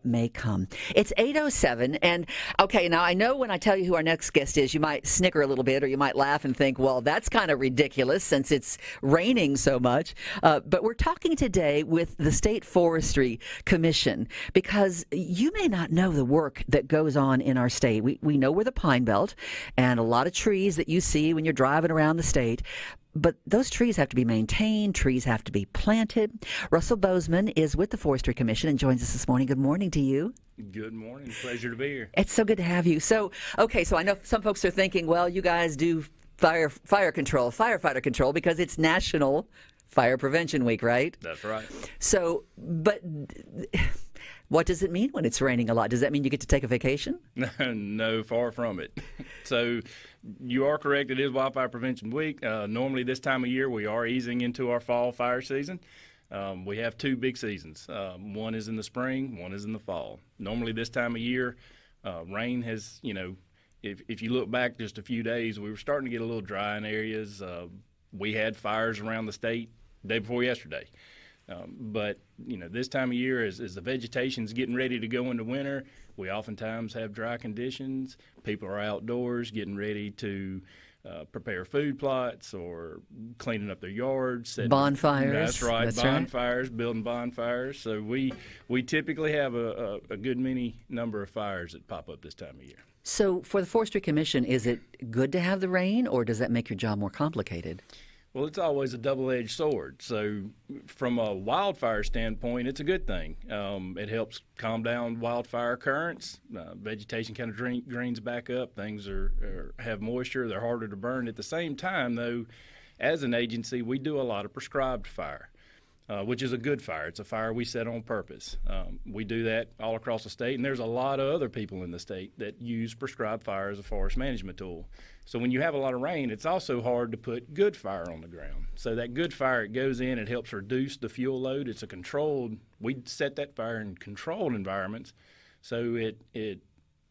may come. It's 8:07, and okay, now I know when I tell you who our next guest is, you might snicker a little bit, or you might laugh and think, well, that's kind of ridiculous since it's raining so much. But we're talking today with the State Forestry Commission, because you may not know the work that goes on in our state. We know we're the Pine Belt, and a lot of trees that you see when you're driving around the state. But those trees have to be maintained. Trees have to be planted. Russell Bozeman is with the Forestry Commission and joins us this morning. Good morning to you. Good morning. Pleasure to be here. It's so good to have you. So I know some folks are thinking, well, you guys do fire control, firefighter control, because it's National Fire Prevention Week, right? That's right. So, but what does it mean when it's raining a lot? Does that mean you get to take a vacation? No, far from it. So you are correct. It is Wildfire Prevention Week. Normally this time of year we are easing into our fall fire season. We have two big seasons. One is in the spring, one is in the fall. Normally this time of year, rain has, if you look back just a few days, we were starting to get a little dry in areas. We had fires around the state day before yesterday. But this time of year, as the vegetation's getting ready to go into winter, we oftentimes have dry conditions. People are outdoors getting ready to prepare food plots or cleaning up their yards. Bonfires. That's right, bonfires, building bonfires. So we typically have a good many number of fires that pop up this time of year. So for the Forestry Commission, is it good to have the rain, or does that make your job more complicated? Well, it's always a double-edged sword. So from a wildfire standpoint, it's a good thing. It helps calm down wildfire currents. Vegetation kind of greens back up. Things have moisture. They're harder to burn. At the same time, though, as an agency, we do a lot of prescribed fire, which is a good fire. It's a fire we set on purpose. We do that all across the state, and there's a lot of other people in the state that use prescribed fire as a forest management tool. So when you have a lot of rain, it's also hard to put good fire on the ground. So that good fire, it goes in, it helps reduce the fuel load. It's a controlled, we set that fire in controlled environments. So it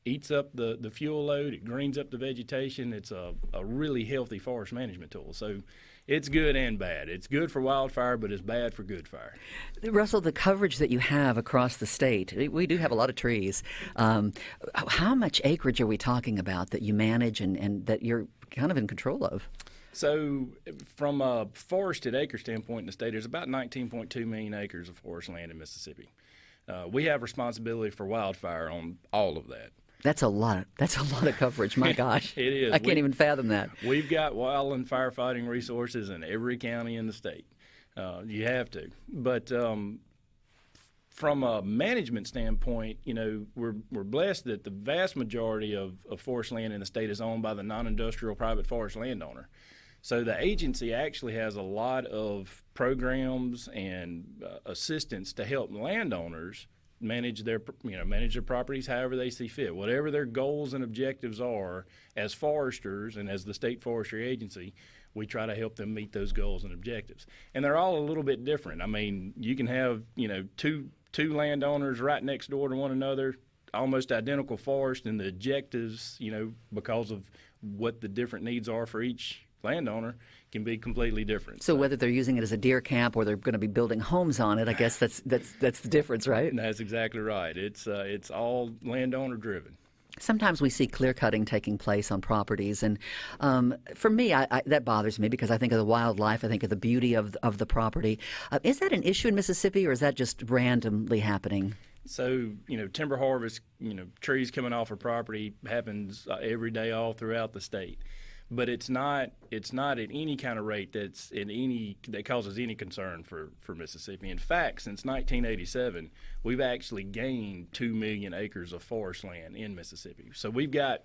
eats up the fuel load, it greens up the vegetation. It's a really healthy forest management tool. So it's good and bad. It's good for wildfire, but it's bad for good fire. Russell, the coverage that you have across the state, we do have a lot of trees. How much acreage are we talking about that you manage and that you're kind of in control of? So from a forested acre standpoint in the state, there's about 19.2 million acres of forest land in Mississippi. We have responsibility for wildfire on all of that. That's a lot of coverage. My gosh. It is. I can't even fathom that. We've got wildland firefighting resources in every county in the state. You have to. But from a management standpoint, we're blessed that the vast majority of forest land in the state is owned by the non-industrial private forest landowner. So the agency actually has a lot of programs and assistance to help landowners manage their properties however they see fit. Whatever their goals and objectives are, as foresters and as the state forestry agency, we try to help them meet those goals and objectives. And they're all a little bit different. I mean, you can have, two landowners right next door to one another, almost identical forest, and the objectives, because of what the different needs are for each landowner, can be completely different. So whether they're using it as a deer camp or they're going to be building homes on it, I guess that's the difference, right? That's exactly right. It's all landowner driven. Sometimes we see clear cutting taking place on properties, and for me, that bothers me because I think of the wildlife, I think of the beauty of the property. Is that an issue in Mississippi, or is that just randomly happening? So, timber harvest, trees coming off a property happens every day all throughout the state. But it's not at any kind of rate that causes any concern for Mississippi. In fact, since 1987, we've actually gained 2 million acres of forest land in Mississippi. So we've got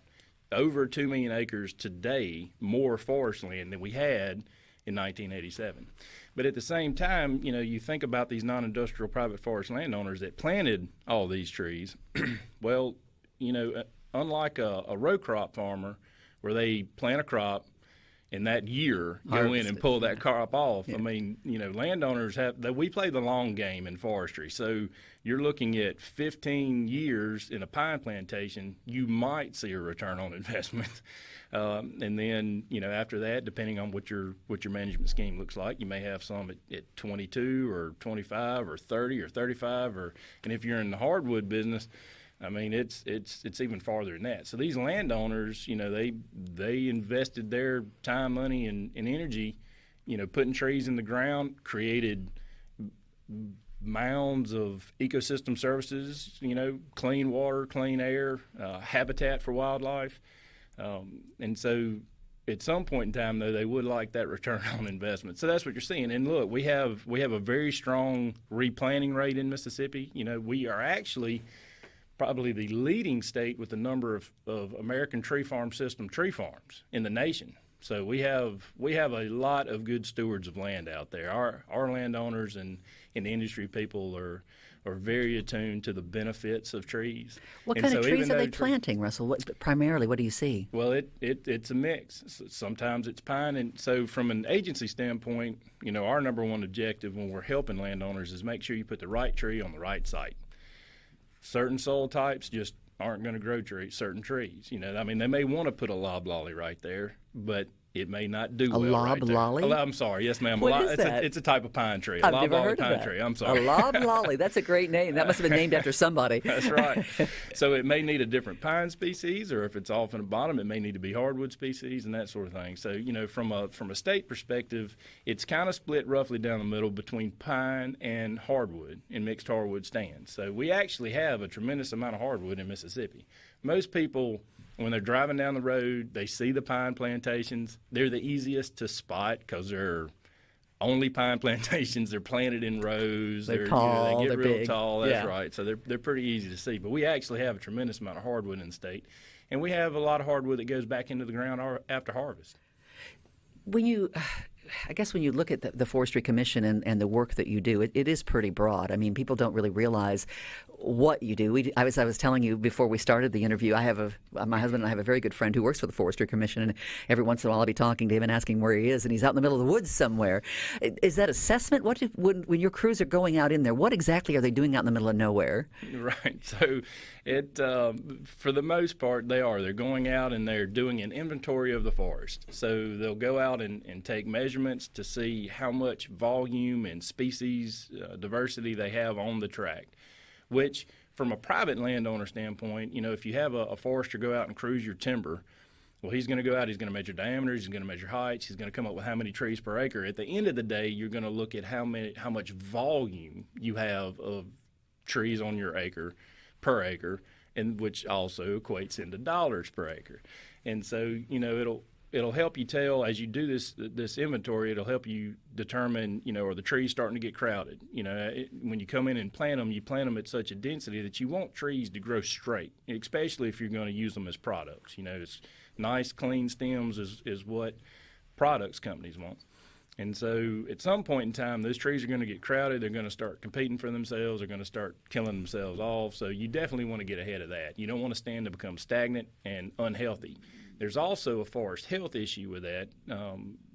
over 2 million acres today, more forest land than we had in 1987. But at the same time, you think about these non-industrial private forest landowners that planted all these trees. Well, unlike a row crop farmer, where they plant a crop, in that year go in and pull that crop off. I mean, landowners we play the long game in forestry. So you're looking at 15 years in a pine plantation, you might see a return on investment. And then, after that, depending on what your management scheme looks like, you may have some at 22 or 25 or 30 or 35, and if you're in the hardwood business, I mean, it's even farther than that. So these landowners, they invested their time, money, and energy, putting trees in the ground, created mounds of ecosystem services, clean water, clean air, habitat for wildlife. And so at some point in time, though, they would like that return on investment. So that's what you're seeing. And look, we have a very strong replanting rate in Mississippi. We are actually probably the leading state with the number of American tree farm system tree farms in the nation. So we have a lot of good stewards of land out there. Our landowners and industry people are very attuned to the benefits of trees. What kind of trees are they planting, Russell? Primarily, what do you see? Well, it's a mix. Sometimes it's pine, and so from an agency standpoint, our number one objective when we're helping landowners is make sure you put the right tree on the right site. Certain soil types just aren't going to grow certain trees. I mean, they may want to put a loblolly right there, but it may not do well right there. A loblolly? I'm sorry. Yes, ma'am. What is that? It's a type of pine tree. I've never heard of pine that. tree. I'm sorry. A loblolly. That's a great name. That must have been named after somebody. That's right. So it may need a different pine species, or if it's off in the bottom, it may need to be hardwood species and that sort of thing. So, from a state perspective, it's kind of split roughly down the middle between pine and hardwood and mixed hardwood stands. So we actually have a tremendous amount of hardwood in Mississippi. Most people, when they're driving down the road, they see the pine plantations. They're the easiest to spot because they're only pine plantations. They're planted in rows. They're tall. They get they're real big. tall. That's right. So they're pretty easy to see. But we actually have a tremendous amount of hardwood in the state, and we have a lot of hardwood that goes back into the ground after harvest. I guess when you look at the Forestry Commission and the work that you do, it is pretty broad. I mean, people don't really realize what you do. I was telling you before we started the interview, my husband and I have a very good friend who works for the Forestry Commission, and every once in a while I'll be talking to him and asking where he is, and he's out in the middle of the woods somewhere. Is that assessment? When your crews are going out in there, what exactly are they doing out in the middle of nowhere? Right. So for the most part, they're going out and they're doing an inventory of the forest. So they'll go out and take measurements to see how much volume and species diversity they have on the tract, which from a private landowner standpoint, if you have a forester go out and cruise your timber, well, he's going to go out, he's going to measure diameters, he's going to measure heights, he's going to come up with how many trees per acre. At the end of the day, you're going to look at how much volume you have of trees on your acre per acre, and which also equates into dollars per acre. And so, it'll help you tell as you do this inventory. It'll help you determine, are the trees starting to get crowded? When you come in and plant them at such a density that you want trees to grow straight, especially if you're going to use them as products. It's nice, clean stems is what products companies want. And so at some point in time, those trees are going to get crowded. They're going to start competing for themselves. They're going to start killing themselves off. So you definitely want to get ahead of that. You don't want to stand to become stagnant and unhealthy. There's also a forest health issue with that.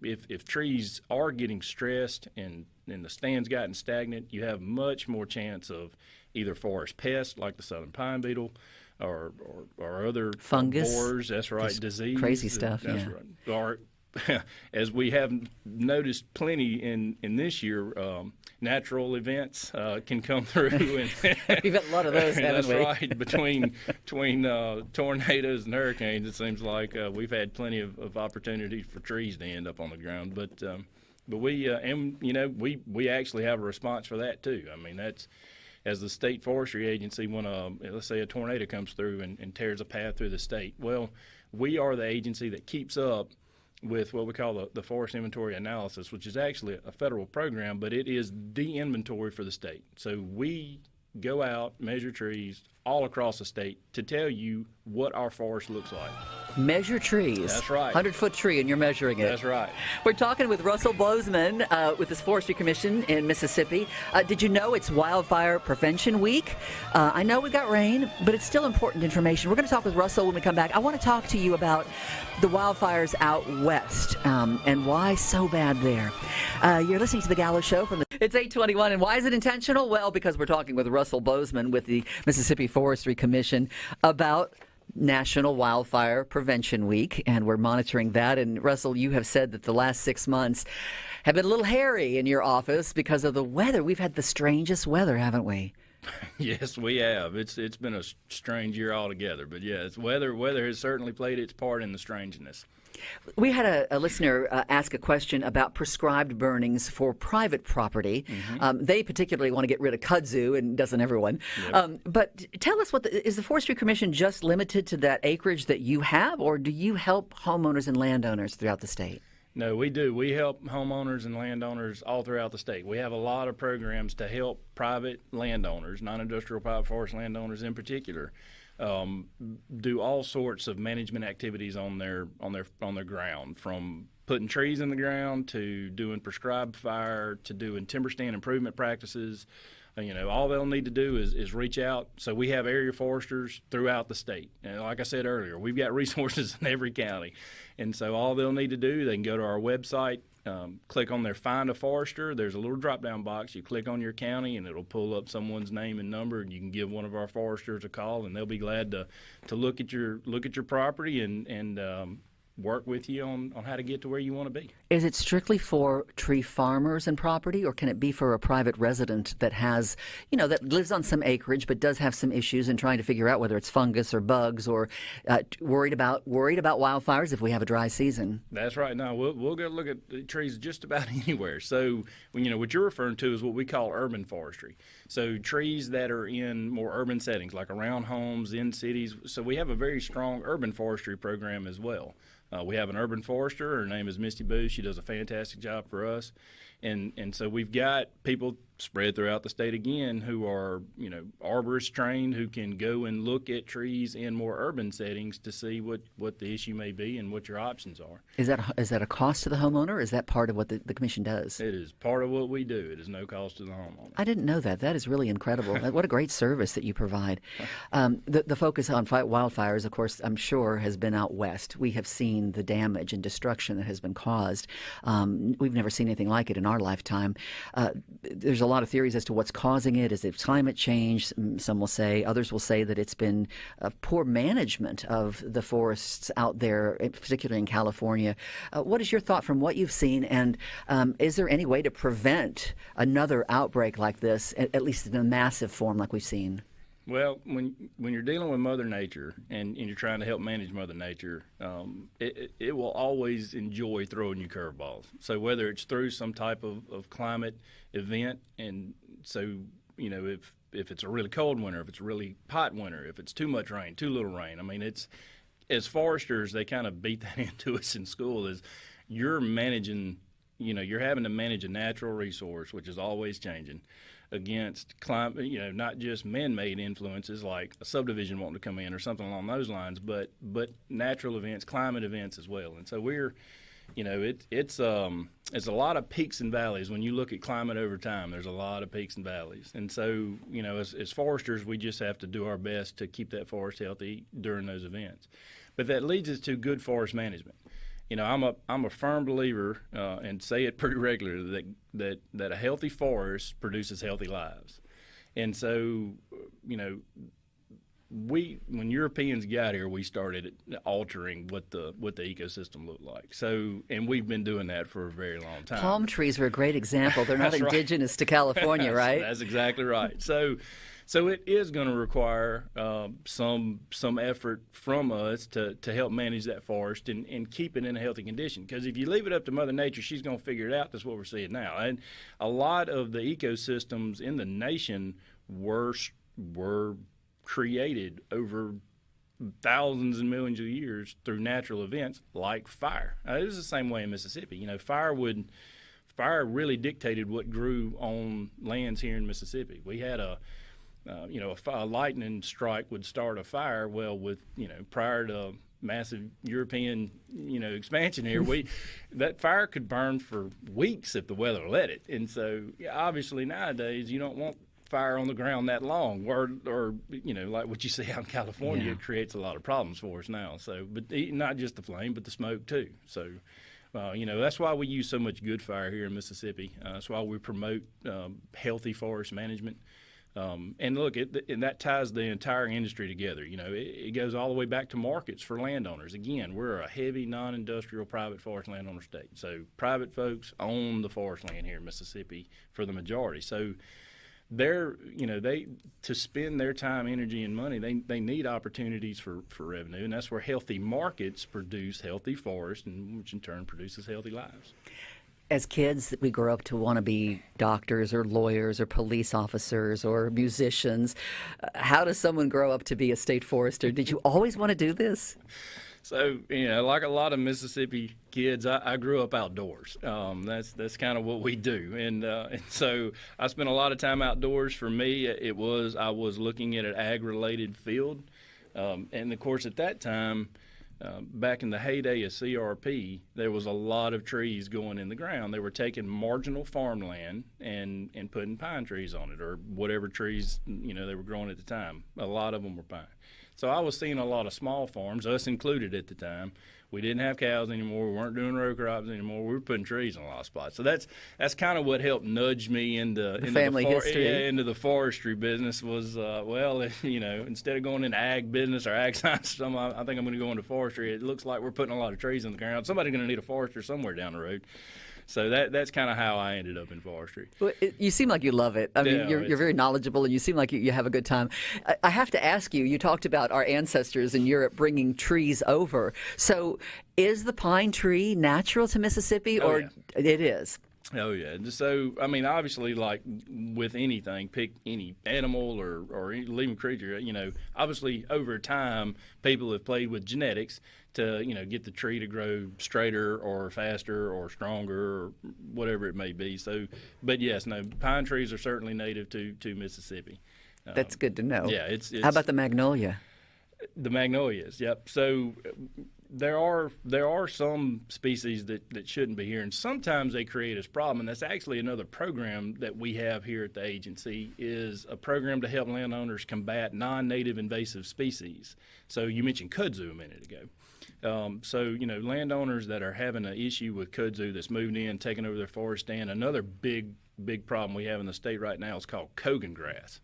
If trees are getting stressed and the stand's gotten stagnant, you have much more chance of either forest pests like the southern pine beetle or other fungus. Borers. That's right. Just disease. Crazy stuff. That's right. Or as we have noticed plenty in this year, natural events can come through. And we've had a lot of those, haven't we? That's right. Between tornadoes and hurricanes, it seems like we've had plenty of opportunities for trees to end up on the ground. But we actually have a response for that too. I mean, that's as the state forestry agency when let's say a tornado comes through and tears a path through the state. Well, we are the agency that keeps up with what we call the forest inventory analysis, which is actually a federal program, but it is the inventory for the state. So we go out, measure trees all across the state to tell you what our forest looks like. Measure trees. That's right. 100-foot tree, and you're measuring it. That's right. We're talking with Russell Bozeman with the Forestry Commission in Mississippi. Did you know it's Wildfire Prevention Week? I know we got rain, but it's still important information. We're going to talk with Russell when we come back. I want to talk to you about the wildfires out west and why so bad there. You're listening to the Gallo Show from the... It's 8:21, and why is it intentional? Well, because we're talking with Russell Bozeman with the Mississippi Forestry Commission about National Wildfire Prevention Week, and we're monitoring that. And Russell, you have said that the last 6 months have been a little hairy in your office because of the weather. We've had the strangest weather, haven't we? Yes, we have. It's been a strange year altogether. But yes, weather has certainly played its part in the strangeness. We had a listener ask a question about prescribed burnings for private property. Mm-hmm. They particularly want to get rid of kudzu, and doesn't everyone? Yep. But tell us, is the Forestry Commission just limited to that acreage that you have, or do you help homeowners and landowners throughout the state? No, we do. We help homeowners and landowners all throughout the state. We have a lot of programs to help private landowners, non-industrial private forest landowners in particular, do all sorts of management activities on their ground, from putting trees in the ground to doing prescribed fire to doing timber stand improvement practices. All they'll need to do is reach out. So we have area foresters throughout the state. And like I said earlier, we've got resources in every county. And so all they'll need to do, they can go to our website, click on their Find a Forester. There's a little drop-down box. You click on your county, and it'll pull up someone's name and number, and you can give one of our foresters a call, and they'll be glad to look at your property and work with you on how to get to where you want to be. Is it strictly for tree farmers and property, or can it be for a private resident that has, that lives on some acreage but does have some issues and trying to figure out whether it's fungus or bugs, or worried about wildfires if we have a dry season? That's right. Now we'll go look at the trees just about anywhere. So what you're referring to is what we call urban forestry. So trees that are in more urban settings, like around homes, in cities. So we have a very strong urban forestry program as well. We have an urban forester. Her name is Misty Booth. She does a fantastic job for us. And so we've got people spread throughout the state again who are, arborist trained, who can go and look at trees in more urban settings to see what the issue may be and what your options are. Is that a cost to the homeowner, or is that part of what the commission does? It is part of what we do. It is no cost to the homeowner. I didn't know that. That is really incredible. What a great service that you provide. The focus on wildfires, of course, I'm sure, has been out west. We have seen the damage and destruction that has been caused. We've never seen anything like it in our lifetime. There's a lot of theories as to what's causing it. Is it climate change? Some will say. Others will say that it's been poor management of the forests out there, particularly in California. What is your thought from what you've seen, and is there any way to prevent another outbreak like this, at least in a massive form like we've seen? Well, when you're dealing with Mother Nature and you're trying to help manage Mother Nature, it will always enjoy throwing you curveballs. So whether it's through some type of climate event, and so if it's a really cold winter, if it's a really hot winter, if it's too much rain, too little rain. I mean, it's, as foresters, they kind of beat that into us in school, is you're managing, you're having to manage a natural resource, which is always changing, against climate, not just man-made influences like a subdivision wanting to come in or something along those lines, but natural events, climate events as well. And so we're, it's a lot of peaks and valleys. When you look at climate over time, there's a lot of peaks and valleys. And so, as foresters, we just have to do our best to keep that forest healthy during those events. But that leads us to good forest management. I'm a firm believer, and say it pretty regularly, that a healthy forest produces healthy lives. And so, when Europeans got here, we started altering what the ecosystem looked like. So, and we've been doing that for a very long time. Palm trees are a great example. They're not indigenous to California, right? That's exactly right. So it is going to require some effort from us to help manage that forest and keep it in a healthy condition. Because if you leave it up to Mother Nature, she's going to figure it out. That's what we're seeing now. And a lot of the ecosystems in the nation were created over thousands and millions of years through natural events like fire. It was the same way in Mississippi. Fire really dictated what grew on lands here in Mississippi. We had a lightning strike would start a fire. Well, prior to massive European, expansion here, that fire could burn for weeks if the weather let it. And so, obviously nowadays you don't want fire on the ground that long, or like what you see out in California, It creates a lot of problems for us now. So, but not just the flame, but the smoke too. So, that's why we use so much good fire here in Mississippi. That's why we promote healthy forest management. And look, and that ties the entire industry together. It goes all the way back to markets for landowners. Again, we're a heavy non-industrial private forest landowner state. So private folks own the forest land here in Mississippi for the majority. So to spend their time, energy, and money, they need opportunities for revenue, and that's where healthy markets produce healthy forests, and which in turn produces healthy lives. As kids, we grow up to want to be doctors or lawyers or police officers or musicians. How does someone grow up to be a state forester? Did you always want to do this? So, like a lot of Mississippi kids, I grew up outdoors. That's kind of what we do. And so I spent a lot of time outdoors. For me, I was looking at an ag-related field. And, of course, at that time, back in the heyday of CRP, there was a lot of trees going in the ground. They were taking marginal farmland and putting pine trees on it, or whatever trees they were growing at the time. A lot of them were pine. So I was seeing a lot of small farms, us included at the time. We didn't have cows anymore. We weren't doing row crops anymore. We were putting trees in a lot of spots. So that's kind of what helped nudge me into the forestry business. Was instead of going into ag business or ag science, I think I'm going to go into forestry. It looks like we're putting a lot of trees in the ground. Somebody's going to need a forester somewhere down the road. So that's kind of how I ended up in forestry. Well, you seem like you love it. I mean, you're very knowledgeable, and you seem like you have a good time. I have to ask you, you talked about our ancestors in Europe bringing trees over. So is the pine tree natural to Mississippi, or it is? Oh, yeah. So, I mean, obviously, like with anything, pick any animal or any living creature, obviously over time, people have played with genetics to, get the tree to grow straighter or faster or stronger or whatever it may be. So, but yes, pine trees are certainly native to Mississippi. That's good to know. Yeah. It's How about the magnolia? The magnolias, yep. So there are some species that shouldn't be here, and sometimes they create us problem. And that's actually another program that we have here at the agency, is a program to help landowners combat non-native invasive species. So you mentioned kudzu a minute ago. So landowners that are having an issue with kudzu that's moved in, taking over their forest stand. Another big problem we have in the state right now is called Kogan grass.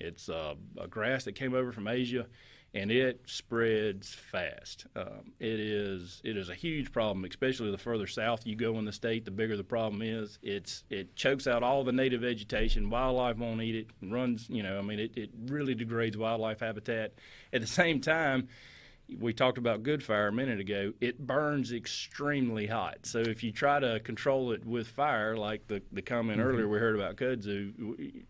It's a grass that came over from Asia, and it spreads fast. It is a huge problem, especially the further south you go in the state, the bigger the problem is. It chokes out all the native vegetation. Wildlife won't eat it. It really degrades wildlife habitat. At the same time, we talked about good fire a minute ago. It burns extremely hot. So if you try to control it with fire, like the comment earlier we heard about kudzu,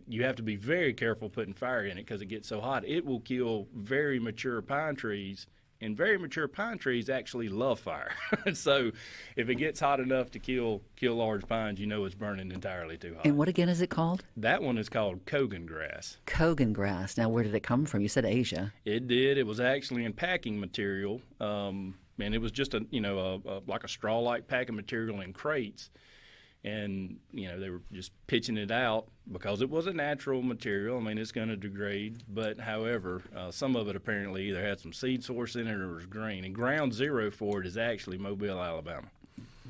you have to be very careful putting fire in it because it gets so hot. It will kill very mature pine trees, and very mature pine trees actually love fire. So if it gets hot enough to kill large pines, it's burning entirely too hot. And what again is it called? That one is called Kogan grass. Kogan grass. Now, where did it come from? You said Asia. It did. It was actually in packing material, and it was just like a straw-like packing material in crates. And, they were just pitching it out because it was a natural material. I mean, it's going to degrade. But, however, some of it apparently either had some seed source in it or was green. And ground zero for it is actually Mobile, Alabama.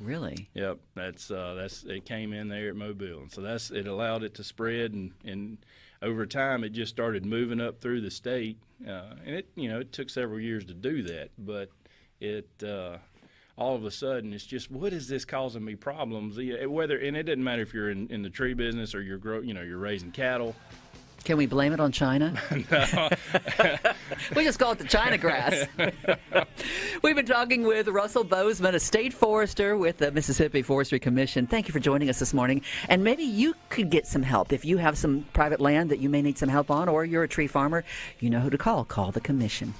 Really? Yep. It came in there at Mobile. And so it allowed it to spread. And over time, it just started moving up through the state. And it took several years to do that. But all of a sudden, it's just, what is this causing me problems? And it doesn't matter if you're in the tree business or you're raising cattle. Can we blame it on China? No. We just call it the China grass. We've been talking with Russell Bozeman, a state forester with the Mississippi Forestry Commission. Thank you for joining us this morning. And maybe you could get some help. If you have some private land that you may need some help on, or you're a tree farmer, you know who to call. Call the commission.